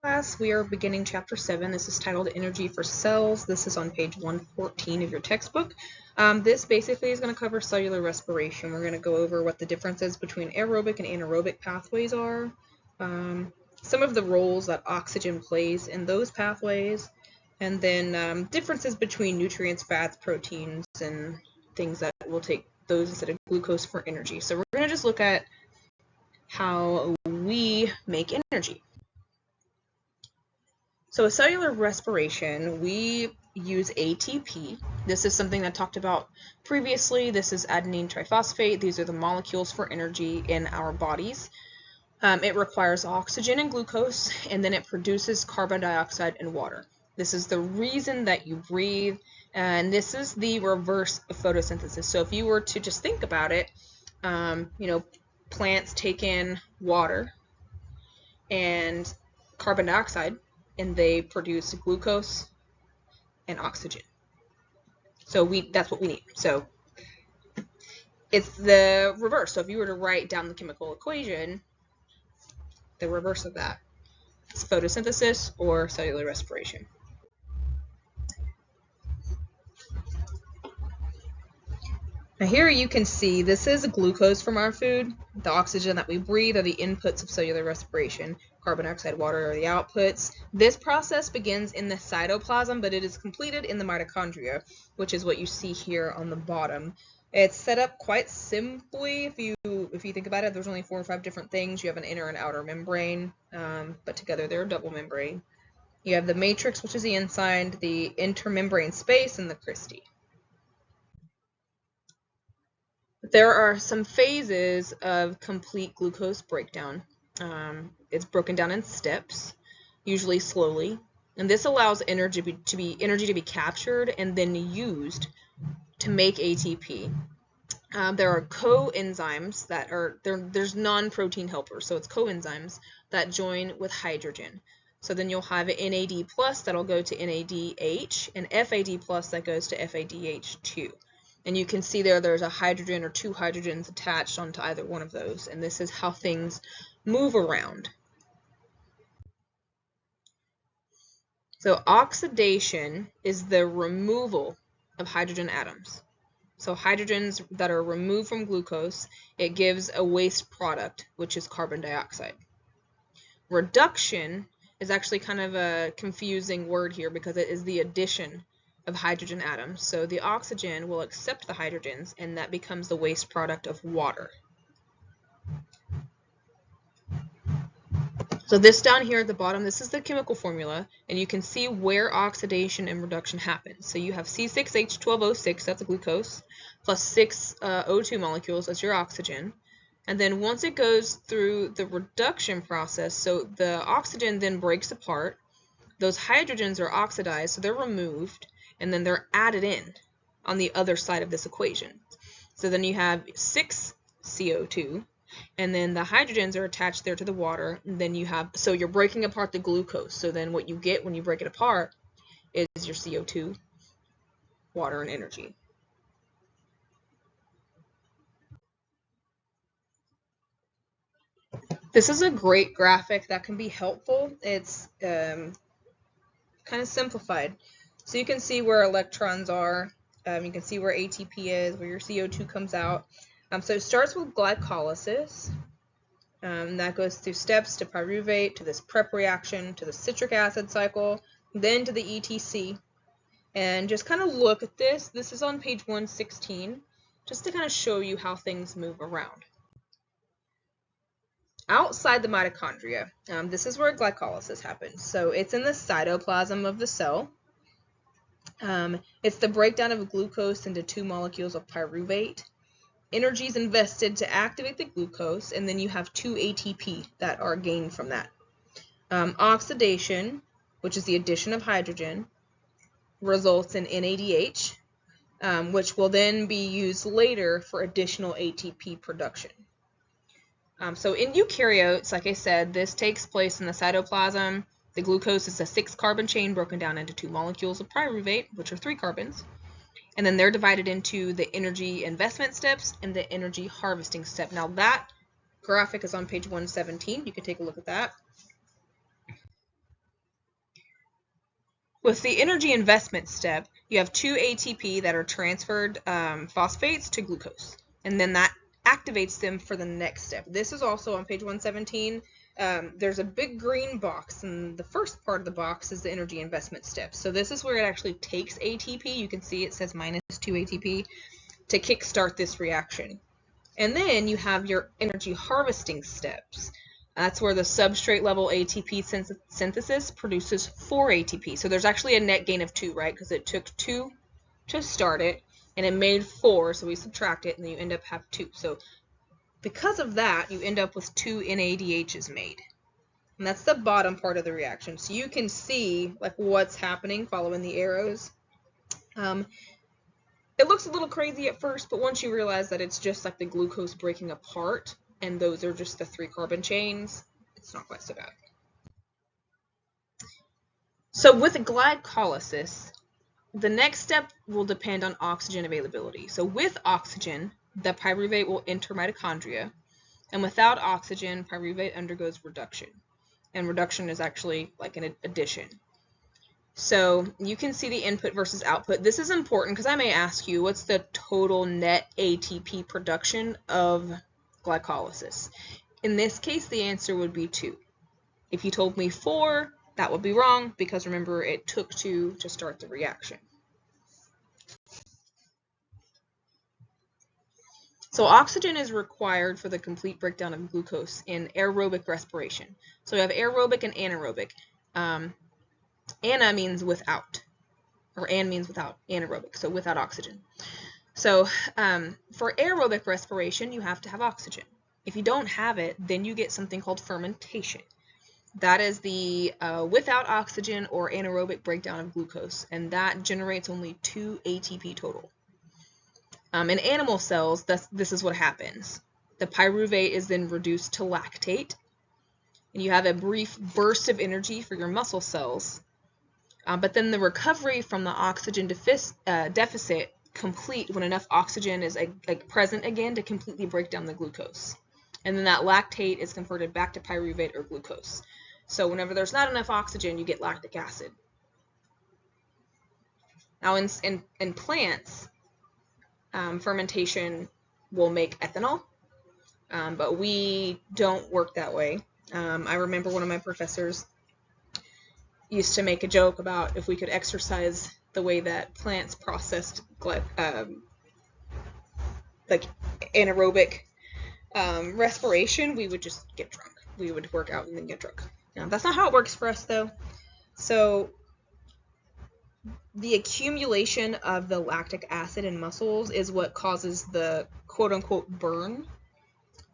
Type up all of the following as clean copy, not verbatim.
Class, we are beginning Chapter 7. This is titled Energy for Cells. This is on page 114 of your textbook. This basically is going to cover cellular respiration. We're going to go over what the differences between aerobic and anaerobic pathways are, some of the roles that oxygen plays in those pathways, and then differences between nutrients, fats, proteins, and things that will take those instead of glucose for energy. So we're going to just look at how we make energy. So with cellular respiration, we use ATP. This is something that I talked about previously. This is adenine triphosphate. These are the molecules for energy in our bodies. It requires oxygen and glucose, and then it produces carbon dioxide and water. This is the reason that you breathe, and this is the reverse of photosynthesis. So if you were to just think about it, plants take in water and carbon dioxide, and they produce glucose and oxygen. So that's what we need. So it's the reverse. So if you were to write down the chemical equation, the reverse of that is photosynthesis or cellular respiration. Now here you can see this is glucose from our food. The oxygen that we breathe are the inputs of cellular respiration. Carbon dioxide, water are the outputs. This process begins in the cytoplasm, but it is completed in the mitochondria, which is what you see here on the bottom. It's set up quite simply. If you think about it, there's only 4 or 5 different things. You have an inner and outer membrane, but together they're a double membrane. You have the matrix, which is the inside, the intermembrane space, and the cristae. There are some phases of complete glucose breakdown. It's broken down in steps, usually slowly, and this allows energy to be captured and then used to make ATP. There are coenzymes that are there's non-protein helpers, so it's coenzymes that join with hydrogen. So then you'll have NAD plus that'll go to NADH, and FAD plus that goes to FADH2. And you can see there's a hydrogen or 2 hydrogens attached onto either one of those. And this is how things move around. So oxidation is the removal of hydrogen atoms. So hydrogens that are removed from glucose, it gives a waste product, which is carbon dioxide. Reduction is actually kind of a confusing word here because it is the addition of hydrogen atoms. So the oxygen will accept the hydrogens, and that becomes the waste product of water. So this down here at the bottom, this is the chemical formula, and you can see where oxidation and reduction happens. So you have C6H12O6, that's a glucose, plus 6 O2 molecules, that's your oxygen. And then once it goes through the reduction process, so the oxygen then breaks apart, those hydrogens are oxidized, so they're removed, and then they're added in on the other side of this equation. So then you have 6 CO2, and then the hydrogens are attached there to the water, and then you have, so you're breaking apart the glucose. So then what you get when you break it apart is your CO2, water, and energy. This is a great graphic that can be helpful. It's kind of simplified. So you can see where electrons are, you can see where ATP is, where your CO2 comes out. So it starts with glycolysis. That goes through steps to pyruvate, to this prep reaction, to the citric acid cycle, then to the ETC. And just kind of look at this. This is on page 116, just to kind of show you how things move around. Outside the mitochondria, this is where glycolysis happens. So it's in the cytoplasm of the cell. It's the breakdown of glucose into 2 molecules of pyruvate. Energy is invested to activate the glucose, and then you have 2 ATP that are gained from that. Oxidation, which is the addition of hydrogen, results in NADH, which will then be used later for additional ATP production. So in eukaryotes, like I said, this takes place in the cytoplasm. The glucose is a 6-carbon chain broken down into 2 molecules of pyruvate, which are 3 carbons. And then they're divided into the energy investment steps and the energy harvesting step. Now that graphic is on page 117. You can take a look at that. With the energy investment step, you have 2 ATP that are transferred phosphates to glucose, and then that activates them for the next step. This is also on page 117. There's a big green box, and the first part of the box is the energy investment step. So this is where it actually takes ATP. You can see it says minus 2 ATP to kickstart this reaction. And then you have your energy harvesting steps. That's where the substrate level ATP synthesis produces 4 ATP. So there's actually a net gain of 2, right? Because it took 2 to start it, and it made 4, so we subtract it, and then you end up have 2. So because of that, you end up with 2 NADHs made. And that's the bottom part of the reaction. So you can see like what's happening following the arrows. It looks a little crazy at first, but once you realize that it's just like the glucose breaking apart, and those are just the 3 carbon chains, it's not quite so bad. So with glycolysis, the next step will depend on oxygen availability. So with oxygen, the pyruvate will enter mitochondria, and without oxygen, pyruvate undergoes reduction. And reduction is actually like an addition. So you can see the input versus output. This is important because I may ask you, what's the total net ATP production of glycolysis? In this case, the answer would be 2. If you told me 4, that would be wrong, because remember, it took 2 to start the reaction. So oxygen is required for the complete breakdown of glucose in aerobic respiration. So we have aerobic and anaerobic. Ana means without, or an means without, anaerobic, so without oxygen. So for aerobic respiration, you have to have oxygen. If you don't have it, then you get something called fermentation. That is the without oxygen or anaerobic breakdown of glucose, and that generates only 2 ATP total. In animal cells, this is what happens. The pyruvate is then reduced to lactate, and you have a brief burst of energy for your muscle cells, but then the recovery from the oxygen deficit complete when enough oxygen is present again to completely break down the glucose. And then that lactate is converted back to pyruvate or glucose. So whenever there's not enough oxygen, you get lactic acid. Now in plants, fermentation will make ethanol, but we don't work that way. I remember one of my professors used to make a joke about if we could exercise the way that plants processed like anaerobic respiration, we would just get drunk. We would work out and then get drunk. Now, that's not how it works for us, though. So the accumulation of the lactic acid in muscles is what causes the quote-unquote burn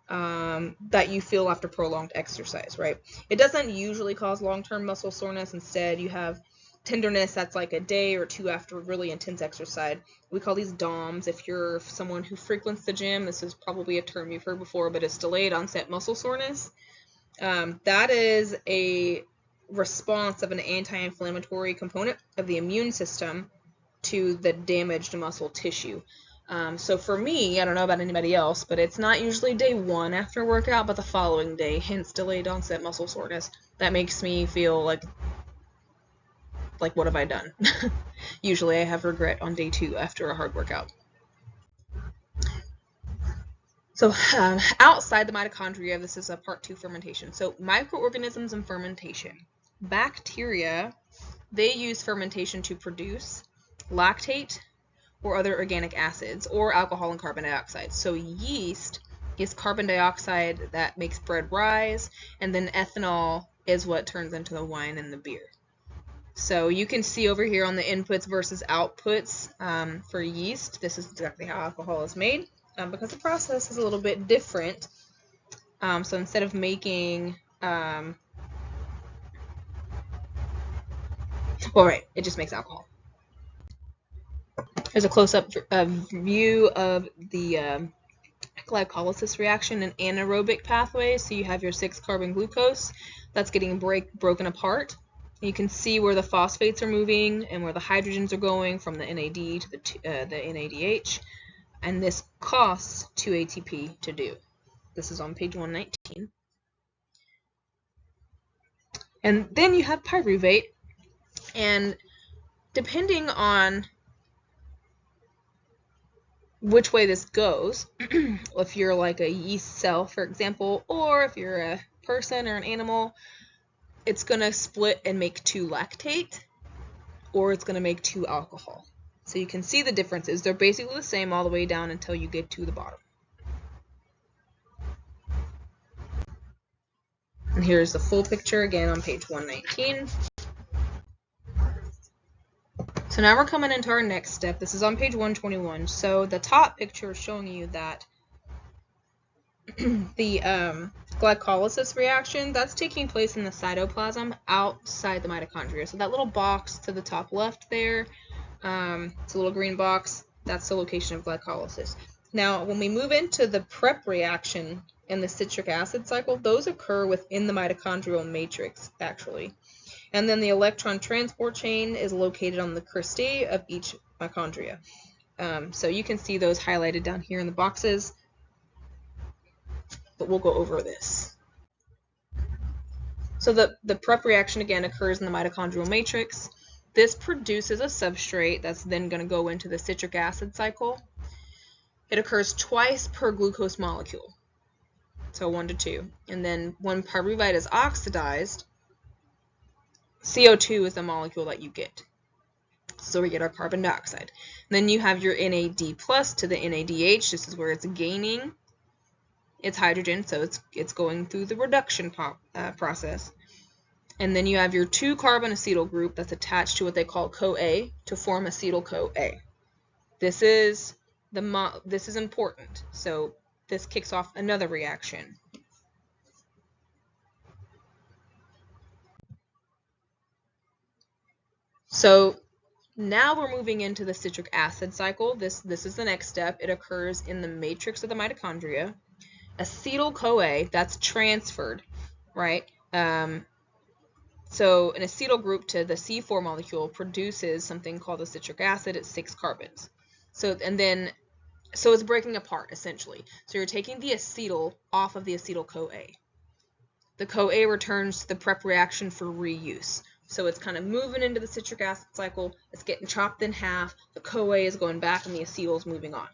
that you feel after prolonged exercise, right? It doesn't usually cause long-term muscle soreness. Instead, you have tenderness that's like a day or 2 after really intense exercise. We call these DOMs. If you're someone who frequents the gym, this is probably a term you've heard before, but it's delayed onset muscle soreness. That is a response of an anti-inflammatory component of the immune system to the damaged muscle tissue. So for me, I don't know about anybody else, but it's not usually day 1 after workout, but the following day, hence delayed onset muscle soreness. That makes me feel like what have I done? Usually I have regret on day 2 after a hard workout. So outside the mitochondria, this is a part 2 fermentation. So microorganisms and fermentation. Bacteria, they use fermentation to produce lactate or other organic acids or alcohol and carbon dioxide. So yeast is carbon dioxide that makes bread rise, and then ethanol is what turns into the wine and the beer. So you can see over here on the inputs versus outputs for yeast, this is exactly how alcohol is made. Because the process is a little bit different. So instead of making, it just makes alcohol. Here's a close-up view of the glycolysis reaction in anaerobic pathways. So you have your 6-carbon glucose that's getting broken apart. You can see where the phosphates are moving and where the hydrogens are going from the NAD to the NADH. And this costs 2 ATP to do. This is on page 119. And then you have pyruvate. And depending on which way this goes, if you're like a yeast cell, for example, or if you're a person or an animal, it's going to split and make 2 lactate, or it's going to make 2 alcohol. So you can see the differences. They're basically the same all the way down until you get to the bottom. And here's the full picture again on page 119. So now we're coming into our next step. This is on page 121. So the top picture is showing you that the glycolysis reaction, that's taking place in the cytoplasm outside the mitochondria. So that little box to the top left there, it's a little green box, that's the location of glycolysis. Now, when we move into the prep reaction and the citric acid cycle, those occur within the mitochondrial matrix, actually. And then the electron transport chain is located on the cristae of each mitochondria. So you can see those highlighted down here in the boxes, but we'll go over this. So the prep reaction, again, occurs in the mitochondrial matrix. This produces a substrate that's then going to go into the citric acid cycle. It occurs twice per glucose molecule, so 1 to 2. And then when pyruvate is oxidized, CO2 is the molecule that you get. So we get our carbon dioxide. Then you have your NAD plus to the NADH. This is where it's gaining its hydrogen, so it's going through the reduction process. And then you have your 2-carbon acetyl group that's attached to what they call CoA to form acetyl-CoA. This is important. So this kicks off another reaction. So now we're moving into the citric acid cycle. This is the next step. It occurs in the matrix of the mitochondria. Acetyl-CoA, that's transferred, right? So an acetyl group to the C4 molecule produces something called the citric acid. It's 6 carbons. So it's breaking apart, essentially. So you're taking the acetyl off of the acetyl-CoA. The CoA returns to the prep reaction for reuse. So it's kind of moving into the citric acid cycle. It's getting chopped in half. The CoA is going back, and the acetyl is moving on.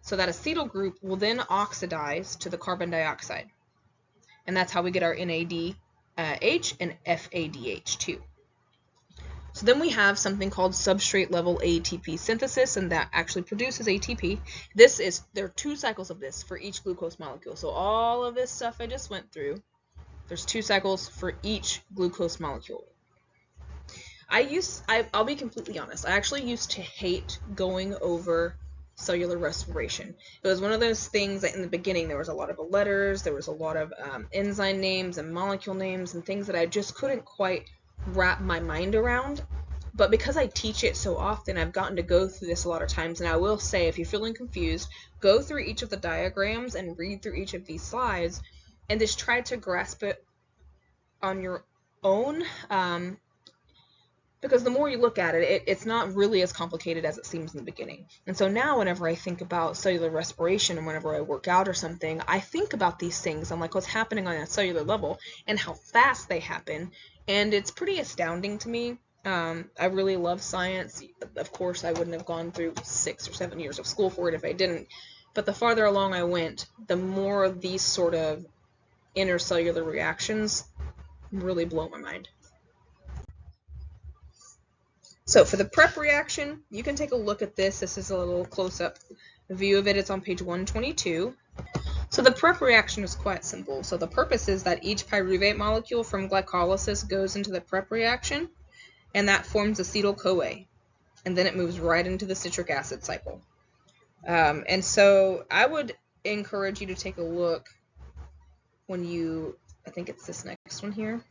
So that acetyl group will then oxidize to the carbon dioxide. And that's how we get our NADH and FADH2. So then we have something called substrate level ATP synthesis, and that actually produces ATP. There are 2 cycles of this for each glucose molecule. So all of this stuff I just went through, there's 2 cycles for each glucose molecule. I'll be completely honest, I actually used to hate going over cellular respiration. It was one of those things that in the beginning there was a lot of letters, there was a lot of enzyme names and molecule names and things that I just couldn't quite wrap my mind around. But because I teach it so often, I've gotten to go through this a lot of times, and I will say, if you're feeling confused, go through each of the diagrams and read through each of these slides and just try to grasp it on your own. Because the more you look at it, it's not really as complicated as it seems in the beginning. And so now whenever I think about cellular respiration and whenever I work out or something, I think about these things. I'm like, what's happening on a cellular level and how fast they happen. And it's pretty astounding to me. I really love science. Of course, I wouldn't have gone through 6 or 7 years of school for it if I didn't. But the farther along I went, the more these sort of intercellular reactions really blow my mind. So for the prep reaction, you can take a look at this. This is a little close-up view of it. It's on page 122. So the prep reaction is quite simple. So the purpose is that each pyruvate molecule from glycolysis goes into the prep reaction, and that forms acetyl-CoA. And then it moves right into the citric acid cycle. And so I would encourage you to take a look when I think it's this next one here.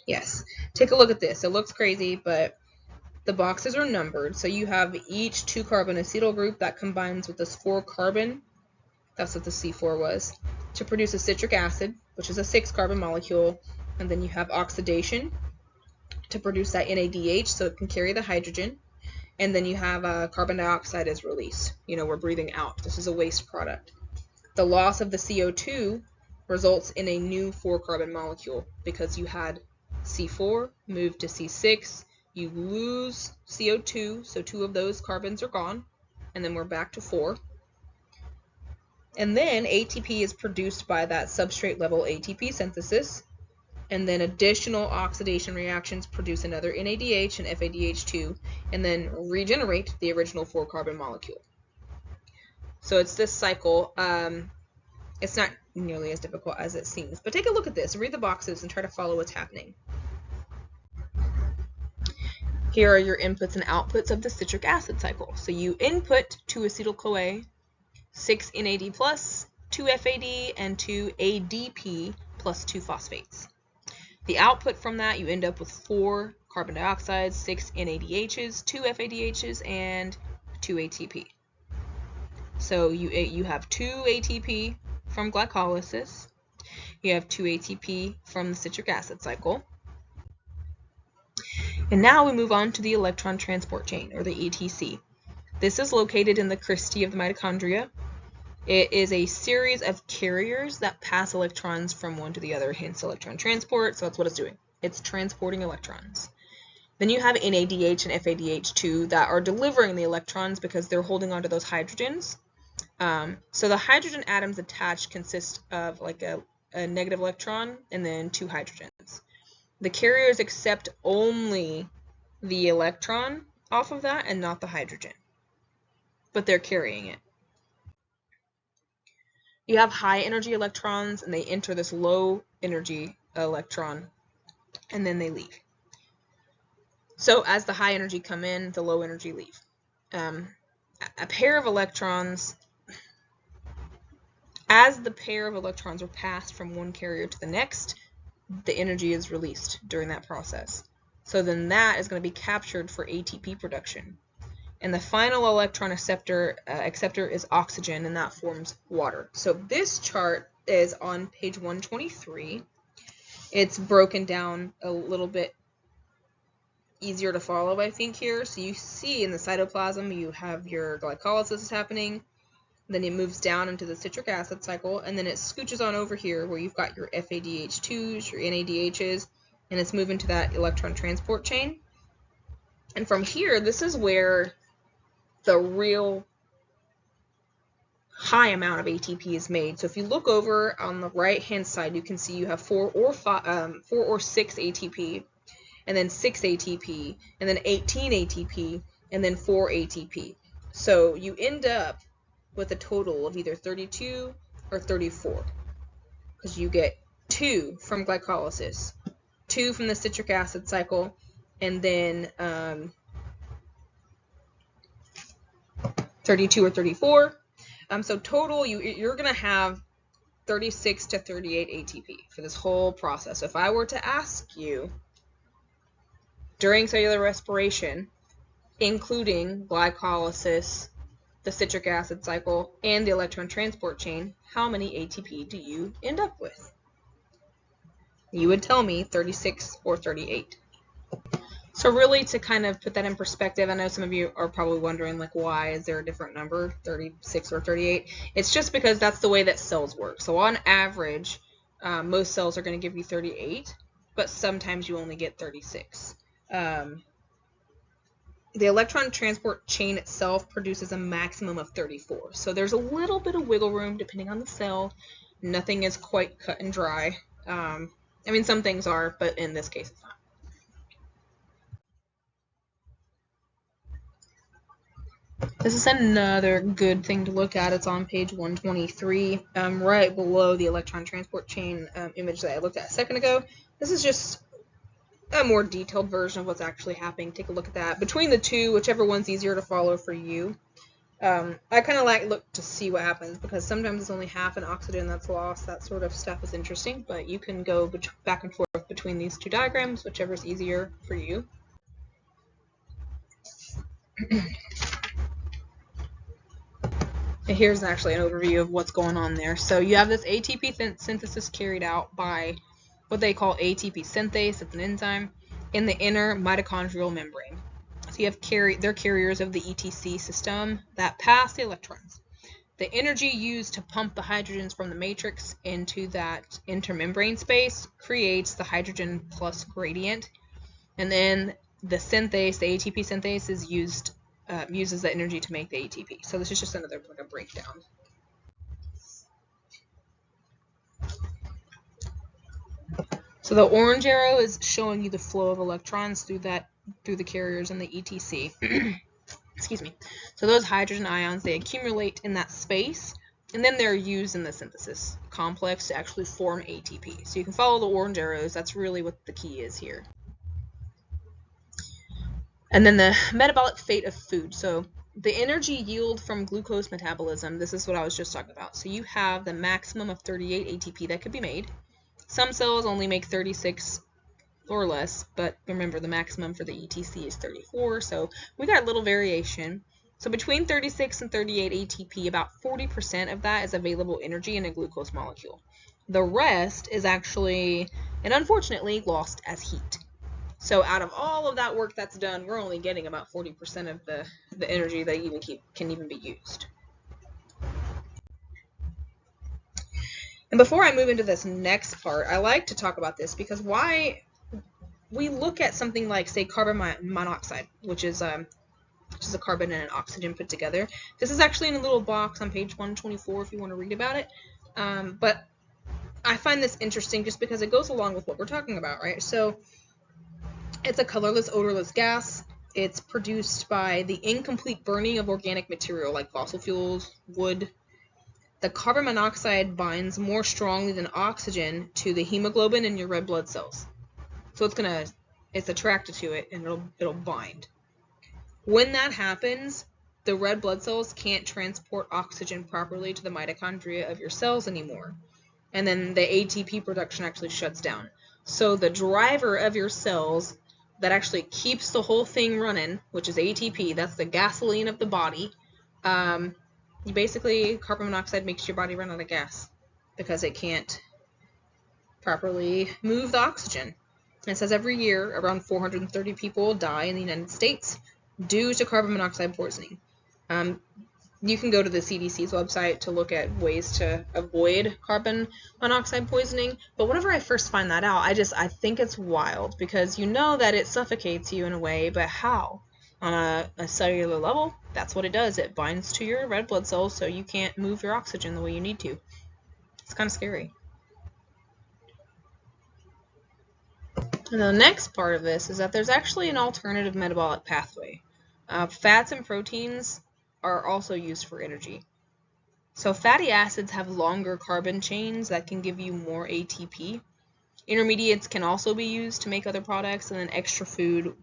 Yes, take a look at this. It looks crazy, but the boxes are numbered. So you have each 2-carbon acetyl group that combines with this 4-carbon, that's what the C4 was, to produce a citric acid, which is a 6-carbon molecule. And then you have oxidation to produce that NADH so it can carry the hydrogen. And then you have carbon dioxide is released. We're breathing out. This is a waste product. The loss of the CO2 results in a new 4-carbon molecule because you had C4, move to C6, you lose CO2, so 2 of those carbons are gone, and then we're back to 4. And then ATP is produced by that substrate level ATP synthesis, and then additional oxidation reactions produce another NADH and FADH2, and then regenerate the original 4-carbon molecule. So it's this cycle. It's not nearly as difficult as it seems, but take a look at this, read the boxes, and try to follow what's happening. Here are your inputs and outputs of the citric acid cycle. So you input 2-acetyl-CoA, 6 NAD+, 2 FAD, and 2 ADP plus 2 phosphates. The output from that, you end up with 4 carbon dioxides, 6 NADHs, 2 FADHs, and 2 ATP. So you have 2 ATP from glycolysis, you have 2 ATP from the citric acid cycle, and now we move on to the electron transport chain, or the ETC. This is located in the cristae of the mitochondria. It is a series of carriers that pass electrons from one to the other, hence electron transport, so that's what it's doing. It's transporting electrons. Then you have NADH and FADH2 that are delivering the electrons because they're holding onto those hydrogens. So the hydrogen atoms attached consist of like a negative electron and then 2 hydrogens. The carriers accept only the electron off of that and not the hydrogen, but they're carrying it. You have high energy electrons and they enter this low energy electron and then they leave. So as the high energy come in, the low energy leave. A pair of electrons, as the pair of electrons are passed from one carrier to the next, the energy is released during that process. So then that is going to be captured for ATP production. And the final electron acceptor is oxygen, and that forms water. So this chart is on page 123. It's broken down a little bit easier to follow, I think, here. So you see in the cytoplasm, you have your glycolysis happening. Then it moves down into the citric acid cycle, and then it scooches on over here where you've got your FADH2s, your NADHs, and it's moving to that electron transport chain. And from here, this is where the real high amount of ATP is made. So if you look over on the right-hand side, you can see you have 4 or 6 ATP, and then 6 ATP, and then 18 ATP, and then 4 ATP. So you end up with a total of either 32 or 34, because you get 2 from glycolysis, 2 from the citric acid cycle, and then 32 or 34. So total, you're going to have 36 to 38 ATP for this whole process. So if I were to ask you, during cellular respiration, including glycolysis, the citric acid cycle, and the electron transport chain, how many ATP do you end up with? You would tell me 36 or 38. So really, to kind of put that in perspective, I know some of you are probably wondering, like, why is there a different number, 36 or 38? It's just because that's the way that cells work. So on average, most cells are going to give you 38, but sometimes you only get 36. The electron transport chain itself produces a maximum of 34. So there's a little bit of wiggle room depending on the cell. Nothing is quite cut and dry. I mean, some things are, but in this case, it's not. This is another good thing to look at. It's on page 123, right below the electron transport chain image that I looked at a second ago. This is just a more detailed version of what's actually happening. Take a look at that. Between the two, whichever one's easier to follow for you. I kind of look to see what happens, because sometimes it's only half an oxygen that's lost. That sort of stuff is interesting, but you can go back and forth between these two diagrams, whichever's easier for you. And here's actually an overview of what's going on there. So you have this ATP synthesis carried out by what they call ATP synthase. It's an enzyme in the inner mitochondrial membrane. So you have they're carriers of the ETC system that pass the electrons. the energy used to pump the hydrogens from the matrix into that intermembrane space creates the hydrogen plus gradient. And then the synthase, the ATP synthase, is uses the energy to make the ATP. So this is just another like a breakdown. So the orange arrow is showing you the flow of electrons through the carriers and the ETC. Excuse me. So those hydrogen ions, they accumulate in that space, and then they're used in the synthesis complex to actually form ATP. So you can follow the orange arrows. That's really what the key is here. And then the metabolic fate of food. So the energy yield from glucose metabolism, this is what I was just talking about. So you have the maximum of 38 ATP that could be made. Some cells only make 36 or less, but remember the maximum for the ETC is 34, so we got a little variation. So between 36 and 38 ATP, about 40% of that is available energy in a glucose molecule. The rest is actually, and unfortunately, lost as heat. So out of all of that work that's done, we're only getting about 40% of the energy that can even be used. And before I move into this next part, I like to talk about this because why we look at something like, say, carbon monoxide, which is a carbon and an oxygen put together. This is actually in a little box on page 124 if you want to read about it. But I find this interesting just because it goes along with what we're talking about, right? So it's a colorless, odorless gas. It's produced by the incomplete burning of organic material like fossil fuels, wood. The carbon monoxide binds more strongly than oxygen to the hemoglobin in your red blood cells. So it's attracted to it and it'll bind. When that happens, the red blood cells can't transport oxygen properly to the mitochondria of your cells anymore. And then the ATP production actually shuts down. So the driver of your cells that actually keeps the whole thing running, which is ATP, that's the gasoline of the body, basically, carbon monoxide makes your body run out of gas because it can't properly move the oxygen. And it says every year around 430 people die in the United States due to carbon monoxide poisoning. You can go to the CDC's website to look at ways to avoid carbon monoxide poisoning. But whenever I first find that out, I think it's wild because you know that it suffocates you in a way, but how? On a cellular level, that's what it does. It binds to your red blood cells so you can't move your oxygen the way you need to. It's kind of scary. And the next part of this is that there's actually an alternative metabolic pathway. Fats and proteins are also used for energy. So fatty acids have longer carbon chains that can give you more ATP. Intermediates can also be used to make other products, and then extra food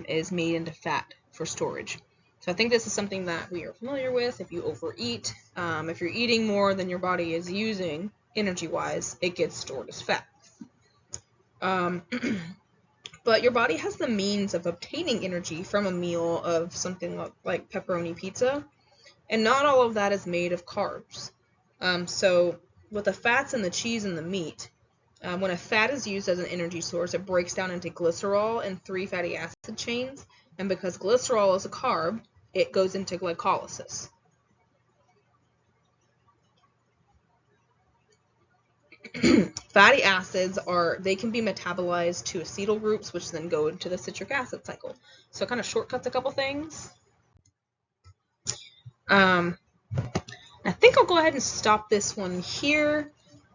is made into fat for storage. So I think this is something that we are familiar with. If you overeat, if you're eating more than your body is using energy-wise, it gets stored as fat. But your body has the means of obtaining energy from a meal of something like pepperoni pizza, and not all of that is made of carbs. So with the fats and the cheese and the meat, when a fat is used as an energy source, it breaks down into glycerol and 3 fatty acid chains, and because glycerol is a carb, it goes into glycolysis. Fatty acids they can be metabolized to acetyl groups, which then go into the citric acid cycle. So it kind of shortcuts a couple things. I think I'll go ahead and stop this one here.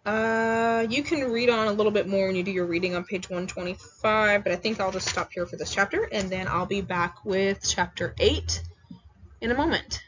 You can read on a little bit more when you do your reading on page 125, but I think I'll just stop here for this chapter, and then I'll be back with chapter 8 in a moment.